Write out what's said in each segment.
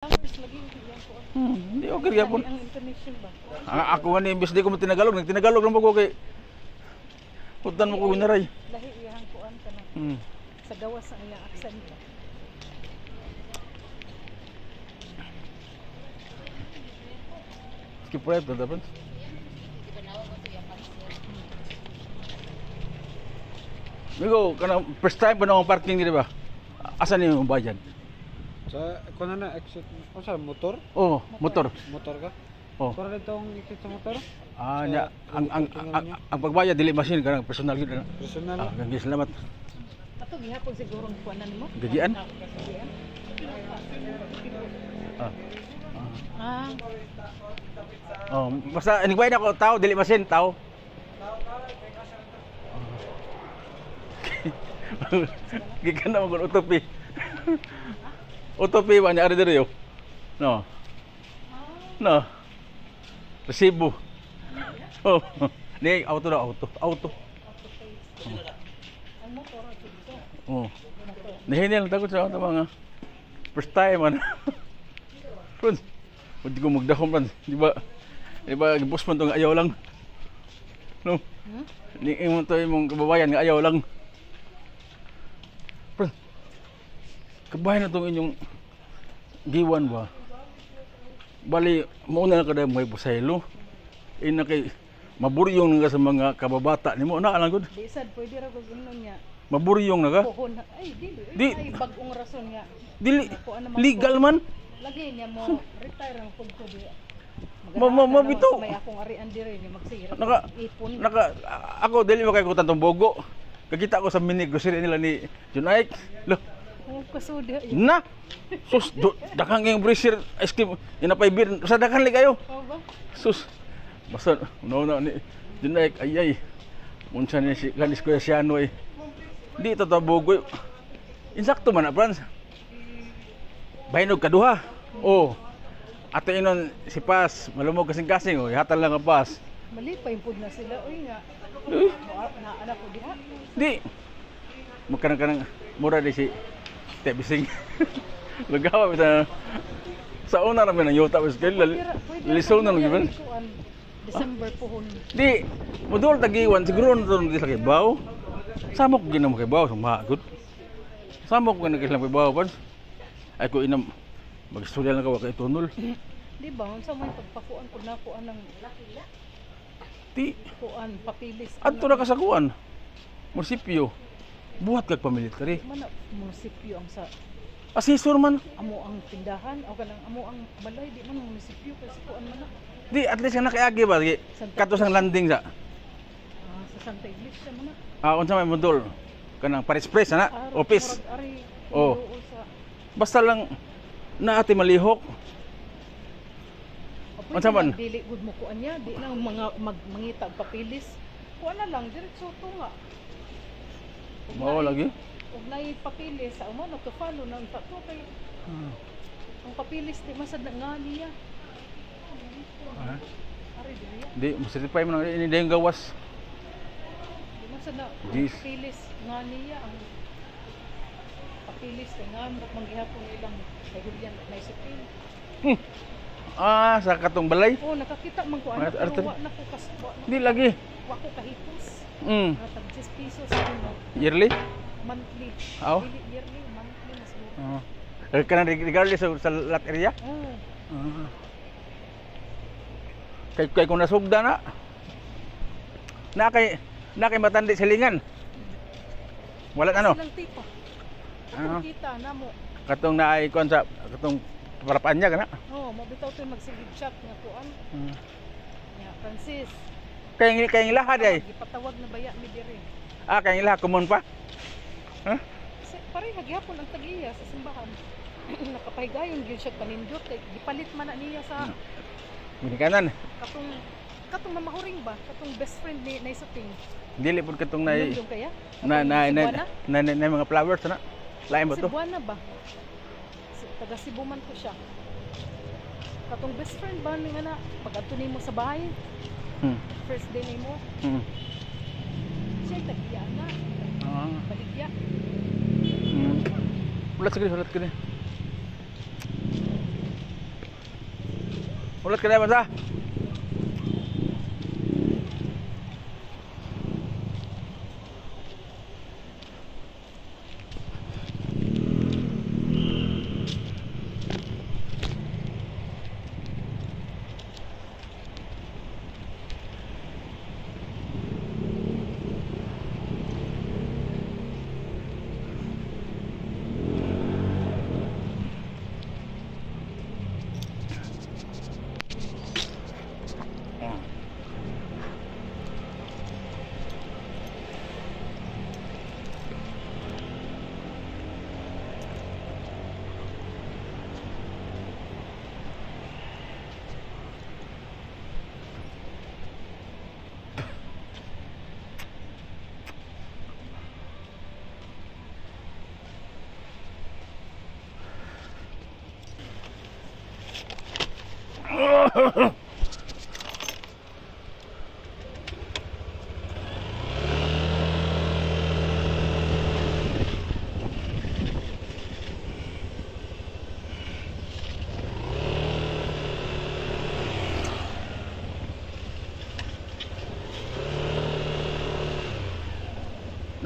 Hindi okay gyapon. Ang intonation ba? Ako nga ni imbes di ko mo tinagalog, nagtinagalog lang ko kay putan mo ko ginaray. Lahi iyang kuan ka na. Sa gawas ang iyang accent ba? Skip right na dapat. Migo, kana first time pa na parking diri ba? Asan yung bayad? Sa kuno na exit o sa motor? Oh, motor. Motor ka? Oh. Para dito ang exit sa motor? Nya ang pagbayad dili machine kanang personal gyud na. Personal. Gangi salamat. Ato gihapon siguro ang kuanan mo. Gajian? Gajian? Ah. Ah, Oh, basta anyway na ko tao dili machine tao. Gikan na mo kun utopi. Utopi ba niya ari diri yo? No. No. Resibo. Oh. Ni auto na auto. Auto. ang motor at dito. Oh. Nihinil takot sa auto mga first time man. Pun. Hindi ko magdahom man, di ba? Di ba gibos man tong ayaw lang. No. Ni imong to imong kababayan nga ayaw lang. Pun. Kabayan na tong inyong giwan ba? Bali, mauna na kada may busaylo. Ina kay maburyong nga sa mga kababata nimo na alang gud. Di sad pwede ra kog ingnon niya. Maburyong na ka? Pohon na. Ay, Di. ay bagong rason nga. Dili Kuan naman legal man. Lagi niya mo retire ang pud ko di. Mabito. May akong arian dire ni magsira. Naka- ipon. Ako dili makaykutan tong bogo. Kakita ko sa mini grocery nila ni Junaik. Lo, Oh, kasuda yun. na. Sus, dakang yung bracer ice cream. Yan na pa ibir. Sa dakang li kayo. Oh ba? Sus. Basta una ni Junaik ay. Munsa ni si Ganis ko si ano eh. Di to ta bogo. Insakto man na Franz. Baynog kaduha. Oh. Ato inon si Pas, malumog kasing-kasing oh, ihatag lang ang Pas. Mali pa impod na sila oy nga. Na anak ko diha. Di. Magkanang mura di si Tebising. Lugawa bisa sa una ra man yuta was kay liso na lang giban. December pohon. Di, modul tagiwan siguro na to di sa kibaw. Samok ginam kay baw sumagod. Samok gina kay lang kay baw pan. Ay ko inam mag-istorya lang ka kay tunol. Di ba unsa may pagpakuan pud nako anang Di, kuan papilis. adto na kasakuan. Munisipyo. Buhat kag pamilitary. Man munisipyo ang sa Asesor man. amo ang tindahan o kanang amo ang balay di man munisipyo kasi kuan man na. Di, at least nga nakiagi ba? Di, katos ang landing sa. Sa Santa Iglesia man na. Unsa may modul? Kanang Paris Press na, office. Murag ari. Oh. oo, sa Basta lang na ati malihok. Pwede Unsa man? lang dili gud mo kuan niya, di nang mga mangita og papilis. Kuan na lang diretso to nga. Mao lagi. Og nay papilis sa umano to follow nang to kay ang papilis di masad na nga niya. Ari diri. Di, certify mo na ini dayong gawas. Di masad na Jeez. papilis nga niya ang papilis kay nga mo manggihapon ilang kay Julian nay sipil. Sa katong balay. Oh nakakita man ko ano Mga artist. pero wa na ko Di lagi. wa ko kahipos. Mm. Tag 10 pesos ano Yearly? monthly. Aw. Dili yearly monthly mas mo. Kanang regardless sa lot area. Oh. Kay kung nasugda na kay matandi silingan. Wala ano. Silang tipo. Ah. Kita na mo. Katong naay kon sa katong parapaan niya kana. Oh, mabitaw to magsigid chat nga kuan. Ya, Francis. Kay lahat ay. Gipatawag na baya mi diri. Kay lahat common pa. Kasi pare hagyapon ang tagiya sa simbahan. Nakapahigayon gyud siya panindot kay gipalit man na niya sa Ginikanan. katong mamahuring ba? Katong best friend ni Suting. Dili pud katong naay Yung kaya? na mga flowers na. Lain ba to? Cebuana ba? Taga Cebu man ko siya. Katong best friend ba ning ana pag adto nimo sa bahay? First day nimo. Siya tagiya na. Baligya. Ulat ka rin. Ulat ka na Brans ha.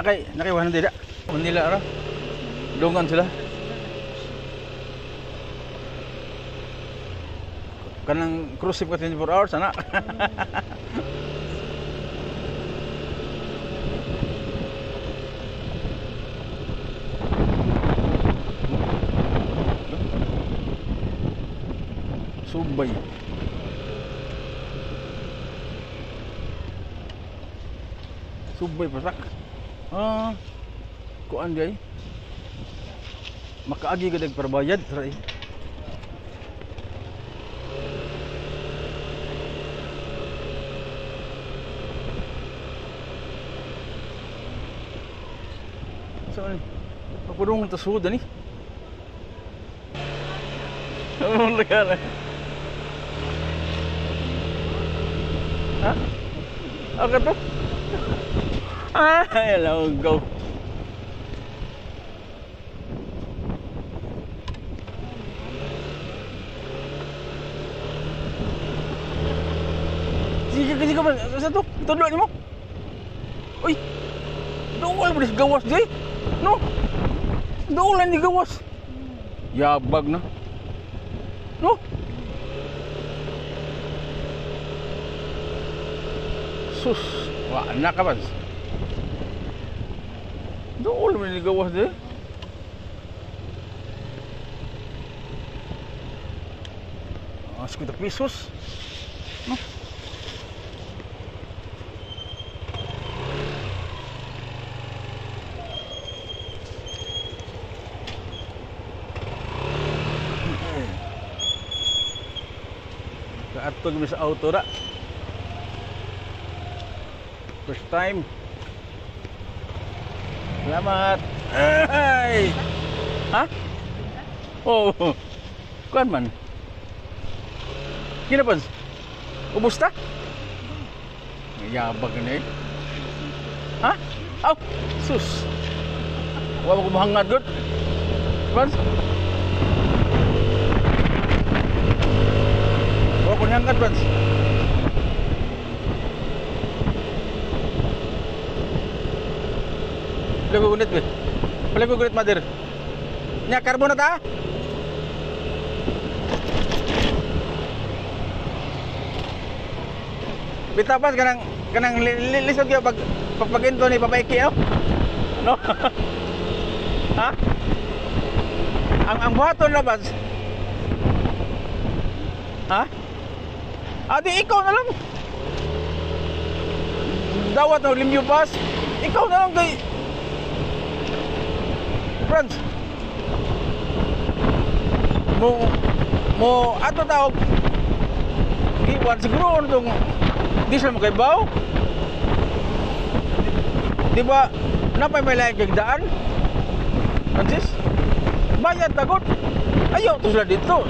Nakay 100 dak. Manila ara. Dungan sila. Kanang cruise ship ka 24 hours ana. Subay. Subay pasak. Kuan gay. Makaagi ka dag perbayad ray. So, aku dong tersud ni. Oh, legal. Hah? Apa tu? Hello, go. Sige ba? Satu, tunduk ni mo. Uy. Dawal mo dis gawas di. No. Dawalan di gawas. Yabag na. No. Sus, wah anak ka Bans. Dawal mo di gawas di. Sekitar pisos. No. Kaatog mi sa auto ra. First time. Selamat. Hey. Ha? Oh. Kuan man. Kina Bans? Ubus ta? Yabag ni. Ha? Aw, sus. Wa ko mahangad gud. Bans? Wa ko hangad Bans. Lagu gunit be. Lagu gunit madir. Nya karbon ta? Bitapas kanang lisod gyud pag into ni papaiki oh. No. Ha? Ang buhaton labas. Ha? Adi ikaw na lang. Dawat o limyo pas. Ikaw na lang kay Franz. Mo ato tawag. Iwan siguro nung di sila makaibaw. Di ba napay may laing kagdaan? Francis? Bayad takot. Ayaw to sila dito.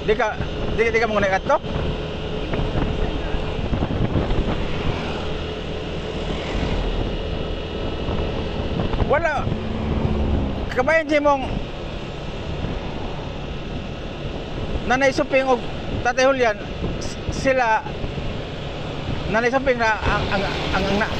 Di ka mo naikat to? Wala. Kabayan siya mong Nanay Suping o Tatay Julian, sila Nanay Suping na ang na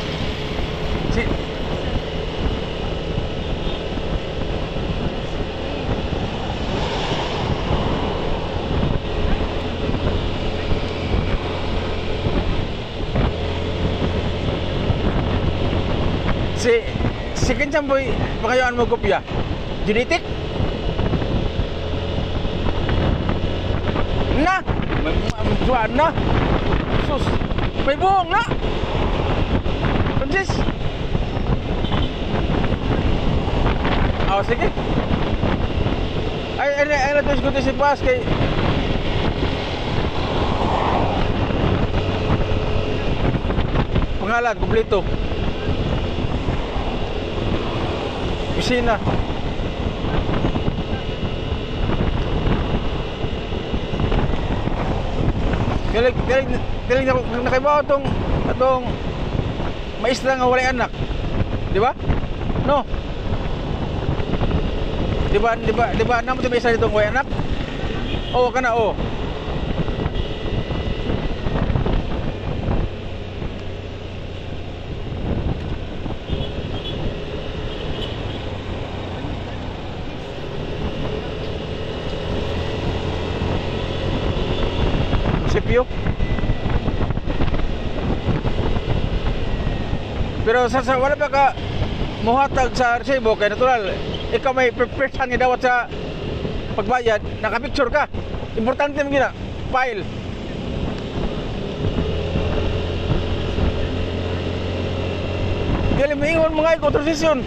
si Kinsang boy pakayaan mo kopya genetic na juan na sus may buhong na Francis sige ay na-diskuti si Pas kay pangalan kompleto Pisina. Galing nakaibaw atong maisla nga walay anak. Di ba? No. Di ba namo ti maisla ditong walay anak? Oo kana oo. Pero sa wala pa ka muhatag sa resibo kay natural ikaw may first hand nga dawat sa pagbayad naka-picture ka importante mo gina file dili maingon mga iko transition